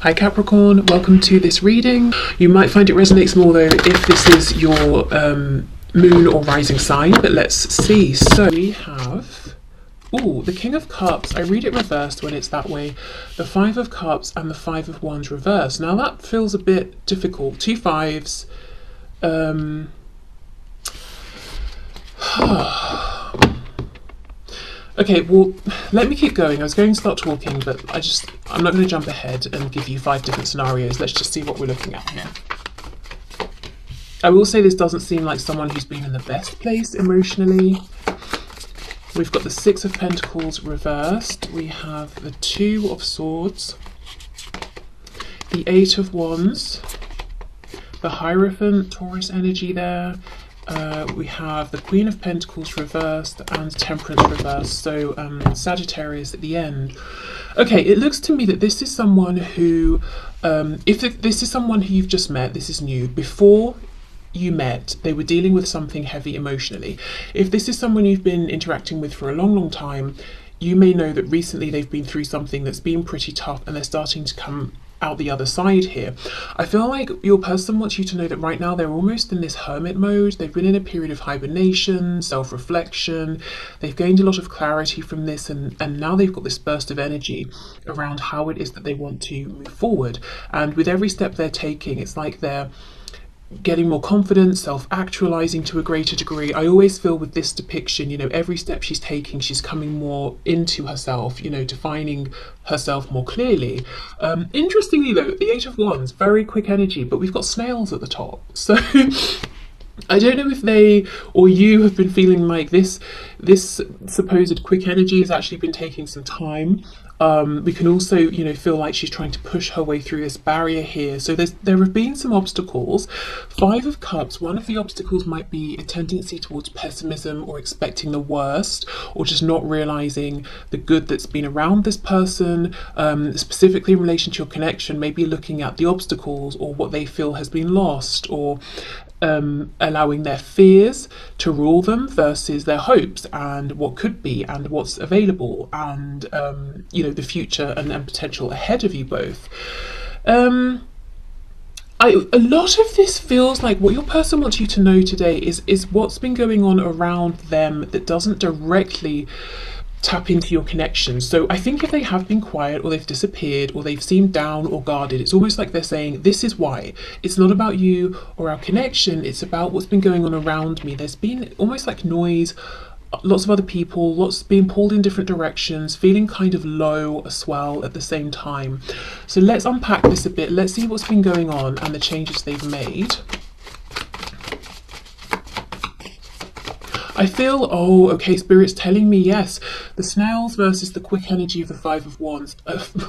Hi Capricorn, welcome to this reading. You might find it resonates more though if this is your moon or rising sign, but let's see. So we have, the King of Cups. I read it reversed when it's that way. The Five of Cups and the Five of Wands reversed. Now that feels a bit difficult. Two fives. Okay, well, let me keep going. I was going to start talking, but I'm not going to jump ahead and give you 5 different scenarios. Let's just see what we're looking at here. I will say this doesn't seem like someone who's been in the best place emotionally. We've got the Six of Pentacles reversed. We have the Two of Swords, the Eight of Wands, the Hierophant, Taurus energy there. We have the Queen of Pentacles reversed and Temperance reversed, so Sagittarius at the end. Okay, it looks to me that this is someone who, if this is someone who you've just met, this is new. Before you met, they were dealing with something heavy emotionally. If this is someone you've been interacting with for a long time, you may know that recently they've been through something that's been pretty tough and they're starting to come out the other side here. I feel like your person wants you to know that right now they're almost in this hermit mode. They've been in a period of hibernation, self-reflection. They've gained a lot of clarity from this, and now they've got this burst of energy around how it is that they want to move forward. And with every step they're taking, it's like they're getting more confident, self-actualizing to a greater degree. I always feel with this depiction, every step she's taking, she's coming more into herself, defining herself more clearly. Interestingly though, the Eight of Wands, very quick energy, but we've got snails at the top. So I don't know if they or you have been feeling like this supposed quick energy has actually been taking some time. We can also, feel like she's trying to push her way through this barrier here. So there have been some obstacles. Five of Cups, one of the obstacles might be a tendency towards pessimism or expecting the worst, or just not realizing the good that's been around this person, specifically in relation to your connection, maybe looking at the obstacles or what they feel has been lost, or allowing their fears to rule them versus their hopes and what could be and what's available and the future and potential ahead of you both. A lot of this feels like what your person wants you to know today is what's been going on around them that doesn't directly tap into your connections. So I think if they have been quiet or they've disappeared or they've seemed down or guarded, it's almost like they're saying, this is why. It's not about you or our connection, it's about what's been going on around me. There's been almost like noise, lots of other people, lots being pulled in different directions, feeling kind of low as well at the same time. So let's unpack this a bit. Let's see what's been going on and the changes they've made. I feel, okay, Spirit's telling me, yes, the snails versus the quick energy of the Five of Wands.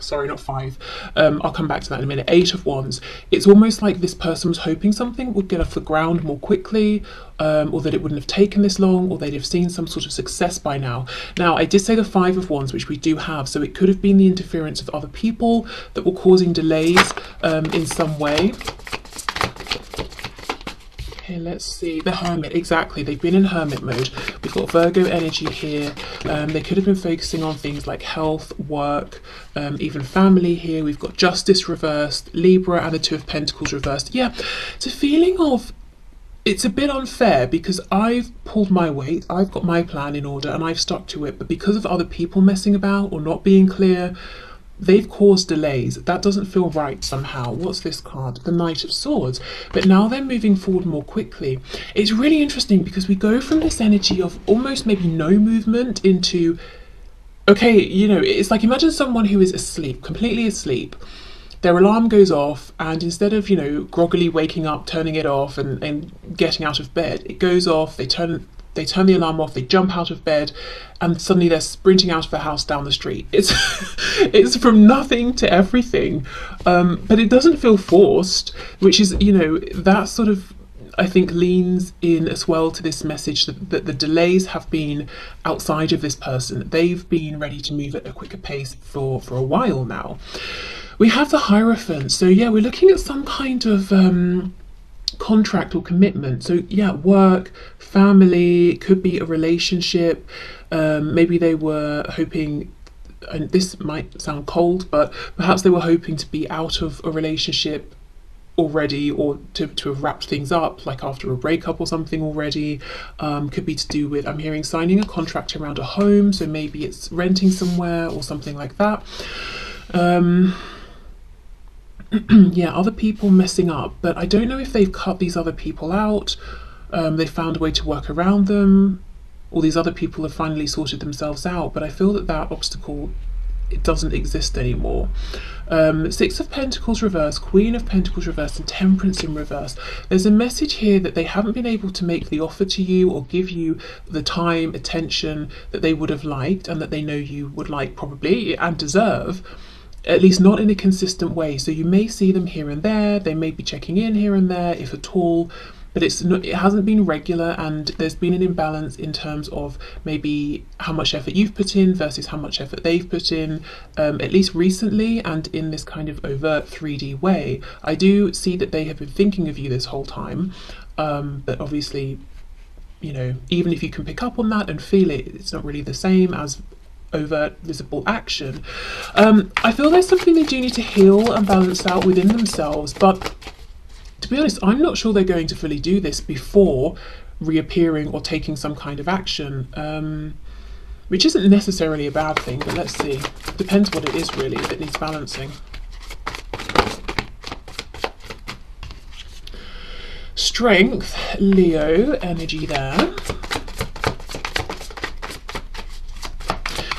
Sorry, not five. I'll come back to that in a minute. Eight of Wands. It's almost like this person was hoping something would get off the ground more quickly, or that it wouldn't have taken this long, or they'd have seen some sort of success by now. Now, I did say the Five of Wands, which we do have, so it could have been the interference of other people that were causing delays in some way. Okay, let's see. The Hermit, exactly. They've been in Hermit mode. We've got Virgo energy here. They could have been focusing on things like health, work, even family here. We've got Justice reversed, Libra, and the Two of Pentacles reversed. Yeah, it's a feeling of, it's a bit unfair because I've pulled my weight, I've got my plan in order, and I've stuck to it. But because of other people messing about or not being clear, they've caused delays. That doesn't feel right somehow. What's this card? The Knight of Swords. But now they're moving forward more quickly. It's really interesting because we go from this energy of almost maybe no movement into, okay, it's like imagine someone who is asleep, completely asleep. Their alarm goes off, and instead of, groggily waking up, turning it off and getting out of bed, it goes off, they turn the alarm off, they jump out of bed, and suddenly they're sprinting out of the house down the street. It's from nothing to everything, but it doesn't feel forced, which is, that sort of, I think, leans in as well to this message that the delays have been outside of this person. They've been ready to move at a quicker pace for a while now. We have the Hierophant, so yeah, we're looking at some kind of contract or commitment. So yeah, work, family, it could be a relationship. Maybe they were hoping and this might sound cold, but perhaps they were hoping to be out of a relationship already, or to have wrapped things up, like after a breakup or something already. Could be to do with, I'm hearing, signing a contract around a home, so maybe it's renting somewhere or something like that. Yeah, other people messing up, but I don't know if they've cut these other people out, they found a way to work around them, or these other people have finally sorted themselves out, but I feel that that obstacle, it doesn't exist anymore. Six of Pentacles reverse, Queen of Pentacles reverse, and Temperance in reverse. There's a message here that they haven't been able to make the offer to you or give you the time, attention that they would have liked, and that they know you would like probably and deserve, at least not in a consistent way. So you may see them here and there, they may be checking in here and there, if at all, but it hasn't been regular, and there's been an imbalance in terms of maybe how much effort you've put in versus how much effort they've put in, at least recently, and in this kind of overt 3D way. I do see that they have been thinking of you this whole time, but obviously, you know, even if you can pick up on that and feel it, it's not really the same as overt visible action. I feel there's something they do need to heal and balance out within themselves, but to be honest, I'm not sure they're going to fully do this before reappearing or taking some kind of action, which isn't necessarily a bad thing, but let's see. Depends what it is really that needs balancing. Strength, Leo energy there.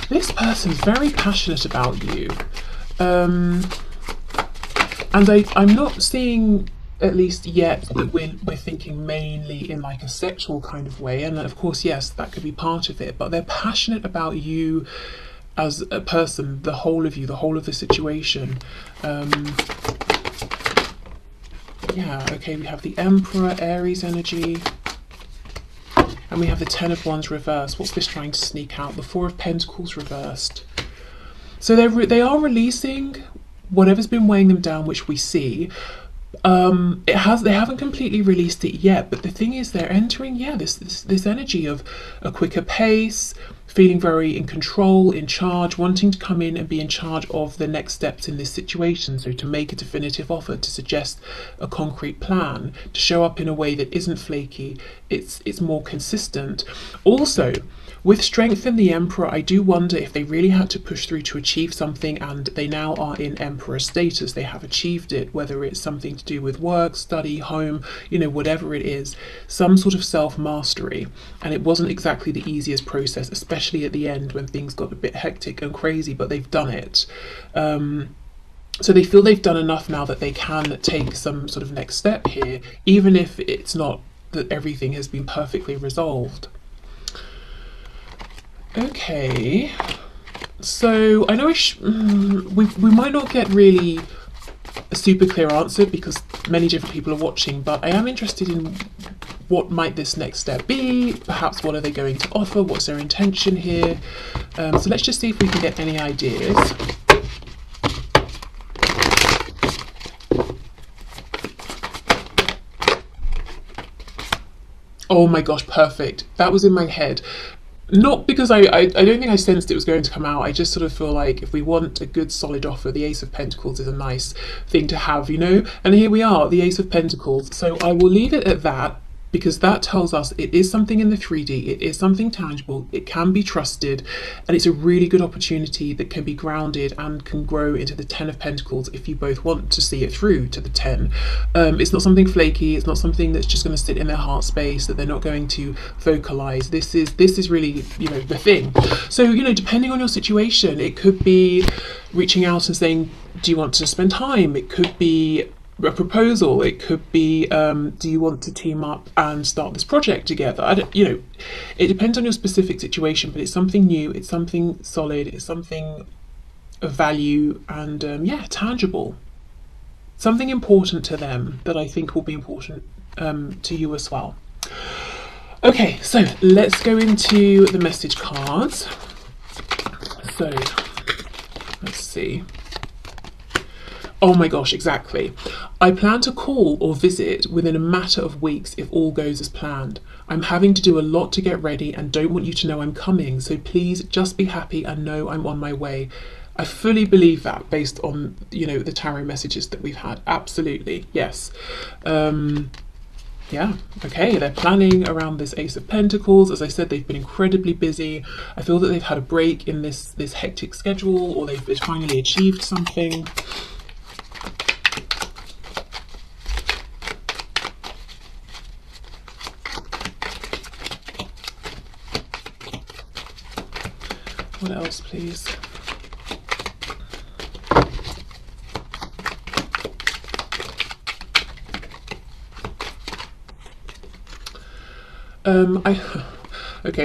This person's very passionate about you, and I'm not seeing, at least yet, that we're thinking mainly in like a sexual kind of way, and of course yes, that could be part of it, but they're passionate about you as a person, the whole of you, the whole of the situation. Yeah, okay, we have the Emperor, Aries energy, and we have the Ten of Wands reversed. What's this trying to sneak out? The Four of Pentacles reversed. So they are releasing whatever's been weighing them down, which we see. They haven't completely released it yet, but the thing is, they're entering, yeah, this energy of a quicker pace, feeling very in control, in charge, wanting to come in and be in charge of the next steps in this situation. So to make a definitive offer, to suggest a concrete plan, to show up in a way that isn't flaky, it's more consistent. Also, with Strength in the Emperor, I do wonder if they really had to push through to achieve something, and they now are in Emperor status. They have achieved it, whether it's something to do with work, study, home, you know, whatever it is, some sort of self-mastery. And it wasn't exactly the easiest process, especially at the end when things got a bit hectic and crazy, but they've done it. So they feel they've done enough now that they can take some sort of next step here, even if it's not that everything has been perfectly resolved. Okay, so I know we might not get really a super clear answer because many different people are watching, but I am interested in what might this next step be, perhaps what are they going to offer, what's their intention here. So let's just see if we can get any ideas. Oh my gosh, perfect. That was in my head. Not because I don't think I sensed it was going to come out. I just sort of feel like if we want a good solid offer, the Ace of Pentacles is a nice thing to have, you know? And here we are, the Ace of Pentacles. So I will leave it at that, because that tells us it is something in the 3D, it is something tangible, it can be trusted, and it's a really good opportunity that can be grounded and can grow into the 10 of Pentacles if you both want to see it through to the 10. It's not something flaky, it's not something that's just going to sit in their heart space that they're not going to vocalize. This is really, you know, the thing. So, you know, depending on your situation, it could be reaching out and saying, do you want to spend time? It could be a proposal, it could be do you want to team up and start this project together? You know, it depends on your specific situation, but it's something new, it's something solid, it's something of value, and yeah, tangible, something important to them that I think will be important to you as well. Okay, so let's go into the message cards. So let's see. Oh my gosh, exactly. I plan to call or visit within a matter of weeks if all goes as planned. I'm having to do a lot to get ready and don't want you to know I'm coming, so please just be happy and know I'm on my way. I fully believe that based on, the tarot messages that we've had. Absolutely, yes. Yeah, okay, they're planning around this Ace of Pentacles. As I said, they've been incredibly busy. I feel that they've had a break in this hectic schedule, or they've finally achieved something. What else, please?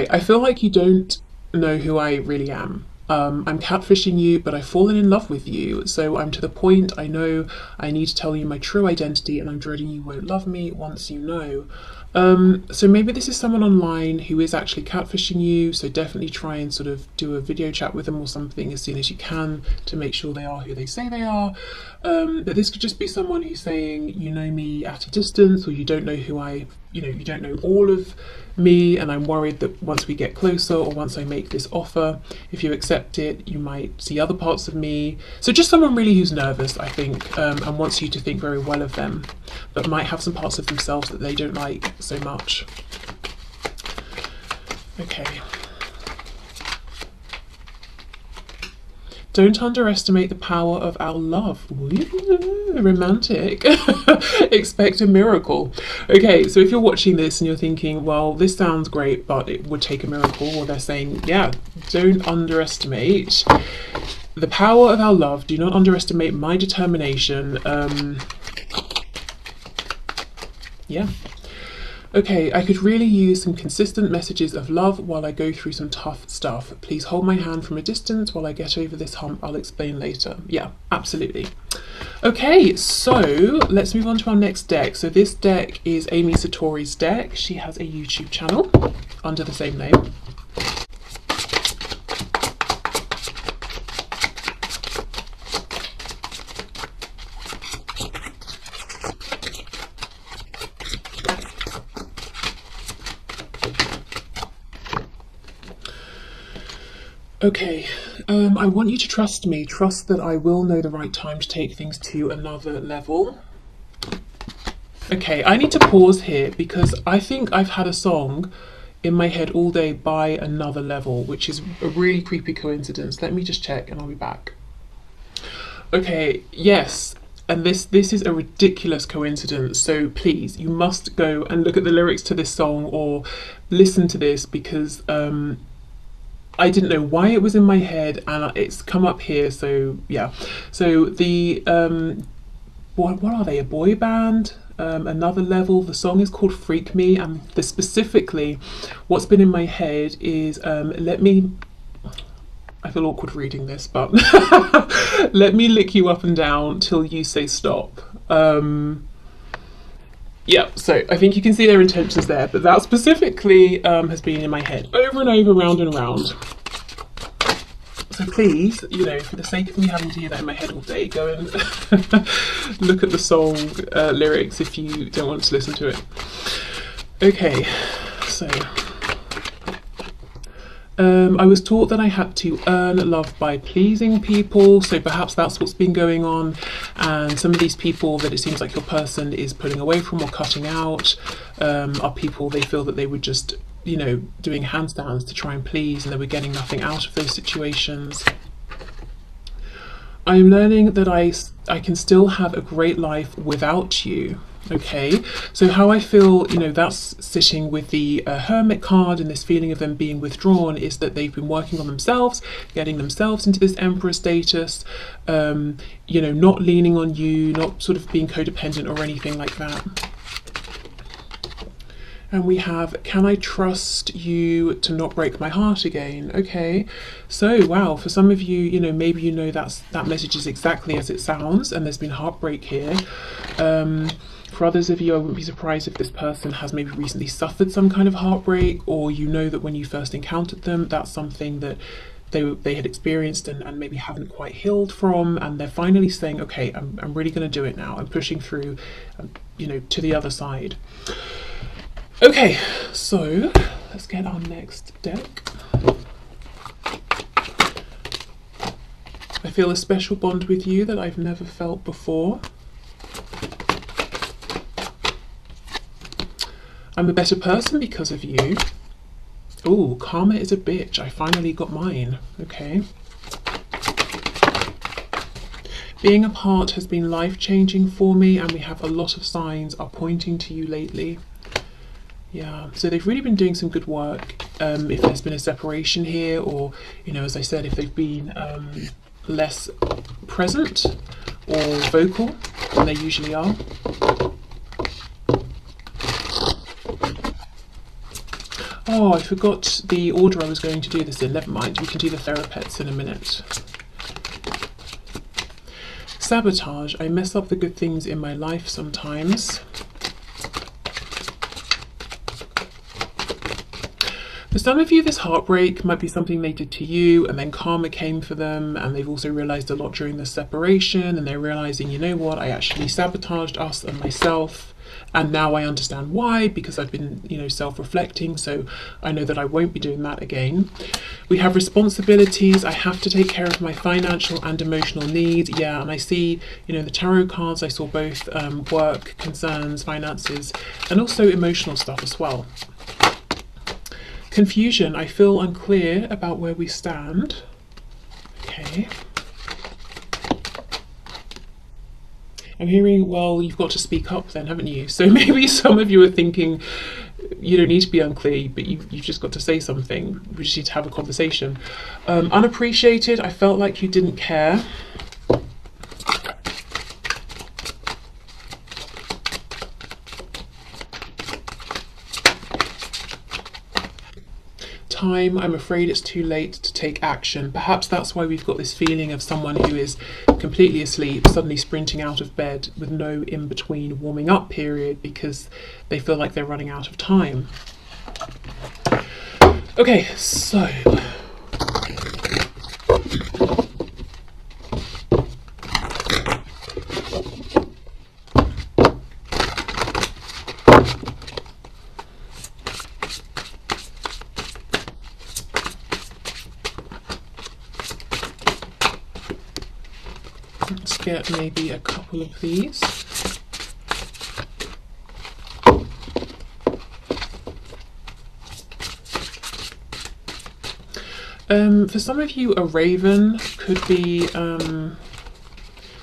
I feel like you don't know who I really am. I'm catfishing you, but I've fallen in love with you. So I'm to the point I know I need to tell you my true identity, and I'm dreading you won't love me once you know. So maybe this is someone online who is actually catfishing you, so definitely try and sort of do a video chat with them or something as soon as you can to make sure they are who they say they are. But this could just be someone who's saying, you know me at a distance, or you don't know who you don't know all of me, and I'm worried that once we get closer, or once I make this offer, if you accept it, you might see other parts of me. So just someone really who's nervous, I think, and wants you to think very well of them, but might have some parts of themselves that they don't like so much. Okay. Don't underestimate the power of our love. Ooh, romantic. Expect a miracle. Okay, so if you're watching this and you're thinking, well, this sounds great, but it would take a miracle, or they're saying, yeah, don't underestimate the power of our love. Do not underestimate my determination. Yeah. Okay, I could really use some consistent messages of love while I go through some tough stuff. Please hold my hand from a distance while I get over this hump. I'll explain later. Yeah, absolutely. Okay, so let's move on to our next deck. So this deck is Amy Satori's deck. She has a YouTube channel under the same name. Okay, I want you to trust me. Trust that I will know the right time to take things to another level. Okay, I need to pause here because I think I've had a song in my head all day by Another Level, which is a really creepy coincidence. Let me just check and I'll be back. Okay, yes, and this is a ridiculous coincidence, so please, you must go and look at the lyrics to this song or listen to this, because I didn't know why it was in my head and it's come up here. So yeah, so the what are they, a boy band? Another Level. The song is called Freak Me, and specifically what's been in my head is I feel awkward reading this, but let me lick you up and down till you say stop. Yeah, so I think you can see their intentions there, but that specifically has been in my head over and over, round and round. So please, for the sake of me having to hear that in my head all day, go and look at the song lyrics if you don't want to listen to it. Okay, so I was taught that I had to earn love by pleasing people, so perhaps that's what's been going on, and some of these people that it seems like your person is pulling away from or cutting out are people they feel that they were just, doing handstands to try and please, and they were getting nothing out of those situations. I'm learning that I can still have a great life without you. Okay, so how I feel, that's sitting with the Hermit card, and this feeling of them being withdrawn is that they've been working on themselves, getting themselves into this Emperor status, not leaning on you, not sort of being codependent or anything like that. And we have, can I trust you to not break my heart again? Okay, so wow, for some of you, maybe that message is exactly as it sounds, and there's been heartbreak here. For others of you, I wouldn't be surprised if this person has maybe recently suffered some kind of heartbreak, or that when you first encountered them, that's something that they had experienced and maybe haven't quite healed from, and they're finally saying, okay, I'm really going to do it now. I'm pushing through, you know, to the other side. Okay, so let's get our next deck. I feel a special bond with you that I've never felt before. I'm a better person because of you. Oh, karma is a bitch. I finally got mine. Okay. Being apart has been life-changing for me, and we have a lot of signs are pointing to you lately. Yeah, so they've really been doing some good work. If there's been a separation here, or, you know, as I said, if they've been less present or vocal than they usually are. Oh, I forgot the order I was going to do this in. Never mind, we can do the therapeutes in a minute. Sabotage. I mess up the good things in my life sometimes. For some of you, this heartbreak might be something they did to you, and then karma came for them, and they've also realised a lot during the separation, and they're realising, you know what, I actually sabotaged us and myself. And now I understand why, because I've been, you know, self-reflecting, so I know that I won't be doing that again. We have responsibilities. I have to take care of my financial and emotional needs. Yeah, and I see, you know, the tarot cards, I saw both work, concerns, finances, and also emotional stuff as well. Confusion. I feel unclear about where we stand. Okay. I'm hearing, well, you've got to speak up then, haven't you? So maybe some of you are thinking, you don't need to be unclear, but you've just got to say something. We just need to have a conversation. Unappreciated, I felt like you didn't care. Time, I'm afraid it's too late to take action. Perhaps that's why we've got this feeling of someone who is completely asleep, suddenly sprinting out of bed with no in-between warming up period because they feel like they're running out of time. Okay, so let's get maybe a couple of these. For some of you, a raven could be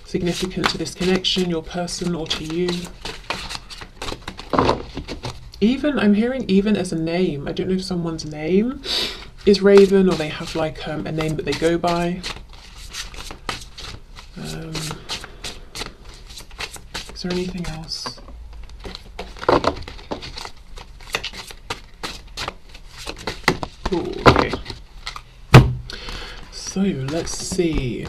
significant to this connection, your person or to you. Even, I'm hearing even as a name. I don't know if someone's name is Raven or they have like a name that they go by. Is there anything else? Ooh, okay. So let's see.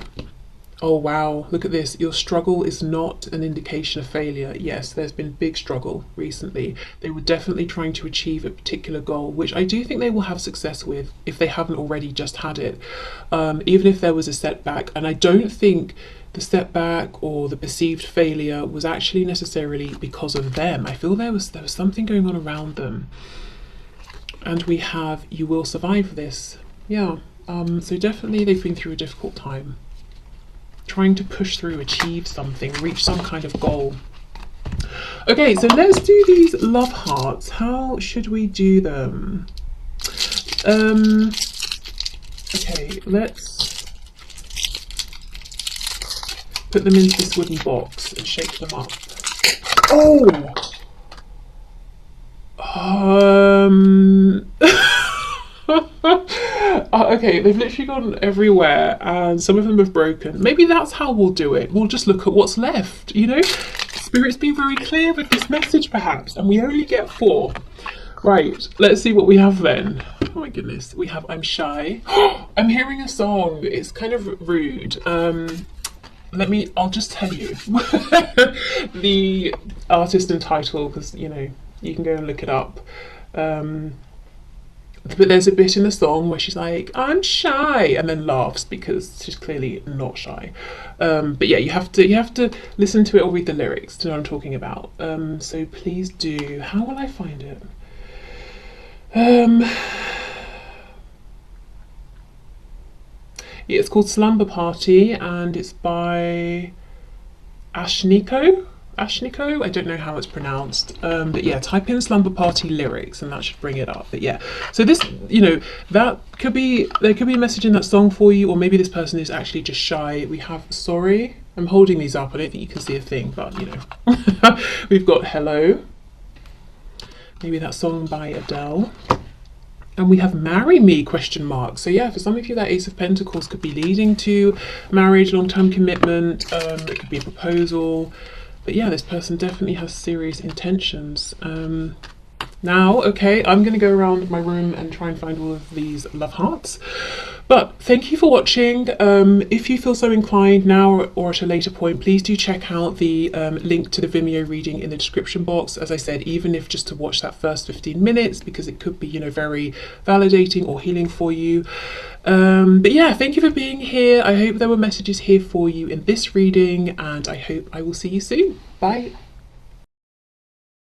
Oh wow, look at this. Your struggle is not an indication of failure. Yes, there's been big struggle recently. They were definitely trying to achieve a particular goal, which I do think they will have success with if they haven't already just had it. Even if there was a setback. And I don't think the setback or the perceived failure was actually necessarily because of them. I feel there was something going on around them. And we have, you will survive this. Yeah, so definitely they've been through a difficult time. Trying to push through, achieve something, reach some kind of goal. Okay, so let's do these love hearts. How should we do them? Okay, let's put them into this wooden box and shake them up. Oh! Okay, they've literally gone everywhere and some of them have broken. Maybe that's how we'll do it. We'll just look at what's left, you know? Spirit's been very clear with this message perhaps, and we only get 4. Right, let's see what we have then. Oh my goodness, we have I'm Shy. I'm hearing a song. It's kind of rude. I'll just tell you the artist and title because, you know, you can go and look it up. But there's a bit in the song where she's like, I'm shy, and then laughs because she's clearly not shy. But yeah, you have to listen to it or read the lyrics to know what I'm talking about. So please do. How will I find it? Yeah, it's called Slumber Party, and it's by Ashniko. I don't know how it's pronounced, but yeah, type in Slumber Party lyrics and that should bring it up. But yeah, so this, you know, there could be a message in that song for you, or maybe this person is actually just shy. We have Sorry. I'm holding these up, I don't think you can see a thing, but you know. We've got Hello, maybe that song by Adele. And we have Marry Me, ? So yeah, for some of you, that Ace of Pentacles could be leading to marriage, long-term commitment. It could be a proposal. But yeah, this person definitely has serious intentions. Now, okay, I'm going to go around my room and try and find all of these love hearts. But thank you for watching. If you feel so inclined now or at a later point, please do check out the link to the Vimeo reading in the description box. As I said, even if just to watch that first 15 minutes, because it could be, you know, very validating or healing for you. But yeah, thank you for being here. I hope there were messages here for you in this reading, and I hope I will see you soon. Bye.